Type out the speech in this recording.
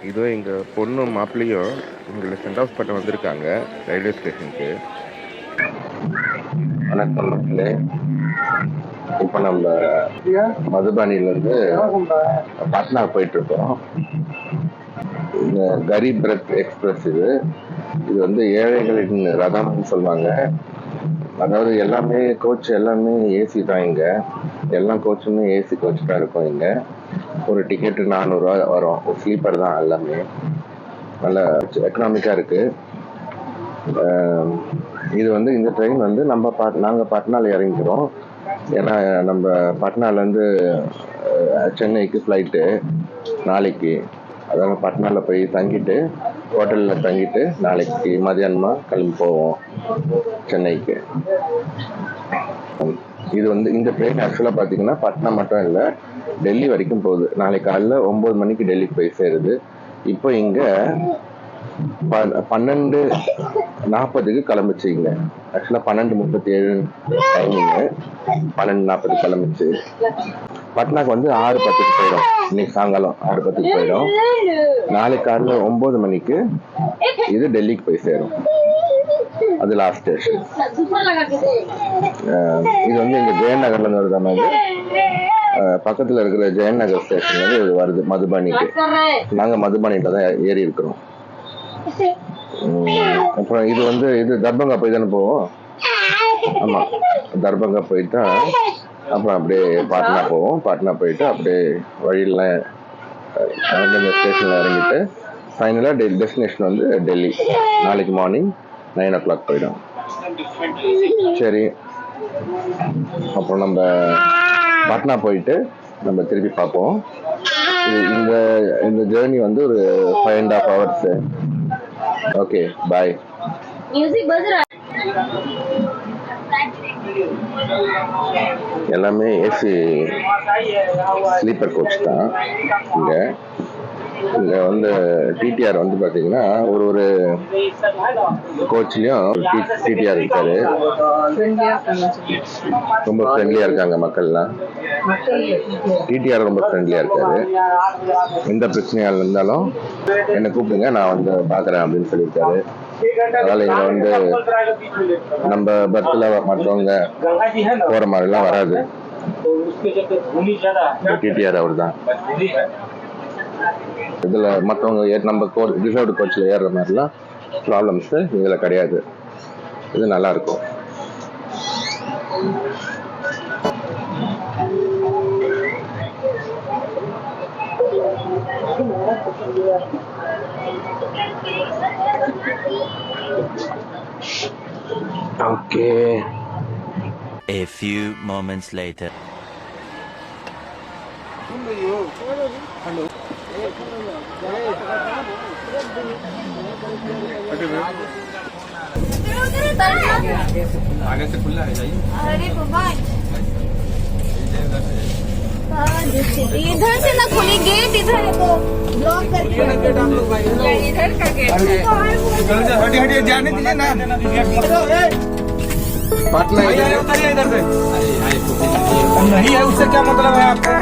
இதோ எங்கள் பொண்ணும் மாப்பிள்ளையும் எங்களை சென்ட் ஆஃப் பண்ண வந்திருக்காங்க ரயில்வே ஸ்டேஷனுக்கு. வணக்கம் மக்களே. இப்போ நம்ம மதுபானிலேருந்து பாட்னா போயிட்டுருக்கோம். இந்த கரீப் ரத் எக்ஸ்பிரஸ் இது வந்து ஏழைகளின் ரதம்னு சொல்லுவாங்க. அதாவது எல்லாமே கோச் எல்லாமே ஏசி தான். இங்கே எல்லா கோச்சுமே ஏசி கோச் தான் இருக்கும். இங்கே ஒரு டிக்கெட்டு 400 ரூபா வரும். ஸ்லீப்பர் தான் எல்லாமே. நல்ல எக்கனாமிக்காக இருக்குது. இது வந்து இந்த ட்ரெயின் வந்து நாங்கள் பாட்னாவில் இறங்கிக்கிறோம். ஏன்னா நம்ம பாட்னாலேருந்து சென்னைக்கு ஃப்ளைட்டு நாளைக்கு. அதாவது பாட்னாவில் போய் தங்கிட்டு ஹோட்டலில் தங்கிட்டு நாளைக்கு மதியானமாக கிளம்பி போவோம் சென்னைக்கு. இது வந்து இந்த ட்ரெயின் ஆக்சுவலாக பார்த்தீங்கன்னா பாட்னா மட்டும் இல்லை, டெல்லி வரைக்கும் போகுது. நாளைக்கு காலைல 9 மணிக்கு டெல்லிக்கு போய் சேருது. இப்போ இங்கே 12:40 கிளம்பிச்சு. இங்கே ஆக்சுவலாக 12:37 டைமிங்கு. 12:40 கிளம்பிச்சு. பாட்னாக்கு வந்து 6:10 போயிடும். இன்னைக்கு சாயங்காலம் 6:10 போயிடும். நாளைக்கு காலைல 9 மணிக்கு இது டெல்லிக்கு போய் சேரும். அது லாஸ்ட் ஸ்டேஷன். இது வந்து எங்க ஜெயன் நகர்ல வருது. மாதிரி பக்கத்துல இருக்கிற ஜெயன் நகர் ஸ்டேஷன் வந்து இது வருது மதுபானிக்கு. நாங்க மதுபானில தான் ஏறி இருக்கிறோம். அப்புறம் இது வந்து இது தர்பங்கா போய் தானே போவோம். ஆமா, தர்பங்கா போயிட்டா அப்புறம் அப்படியே பாட்னா போவோம். பாட்னா போயிட்டு அப்படியே வழியில அந்த ஸ்டேஷன்ல இறங்கிட்டு ஃபைனலாக டெஸ்டினேஷன் வந்து டெல்லி. நாளைக்கு மார்னிங் 9 o'clock போயிடும். சரி, அப்புறம் நம்ம பாட்னா போயிட்டு நம்ம திருப்பி பார்ப்போம். இந்த ஜேர்னி வந்து ஒரு 5.5 hours. ஓகே, பாய். எல்லாமே ஏசி ஸ்லீப்பர் கோச் தான். இங்கே வந்து டிடிஆர் வந்து பார்த்தீங்கன்னா ஒரு கோச்லேயும் டிடிஆர் இருக்காரு. ரொம்ப ஃப்ரெண்ட்லியாக இருக்காங்க மக்கள்லாம். டிடிஆர் ரொம்ப ஃப்ரெண்ட்லியாக இருக்காரு. எந்த பிரச்சனையாக இருந்தாலும் என்னை கூப்பிடுங்க, நான் வந்து பார்க்குறேன் அப்படின்னு சொல்லியிருக்காரு. அதனால் இங்கே வந்து நம்ம பஸ்ஸில் மற்றவங்க போகிற மாதிரிலாம் வராது. டிடிஆர் அவர் தான். இதில் மற்றவங்க நம்ம ரிசர்வ்டு கோச்சில் ஏறுற மாதிரிலாம் ப்ராப்ளம்ஸு இதில் கிடையாது. இது நல்லாயிருக்கும். Okay. A few moments later. Hello. आगे से खुला है, जाइए। अरे बाबा, इधर से ना खुली गेट, इधर है तो ब्लॉक करके ना गेट। हम लोग भाई इधर का गेट है। हटिए जाने दीजिए ना। पाटना इधर से नहीं है, उससे क्या मतलब है आपको?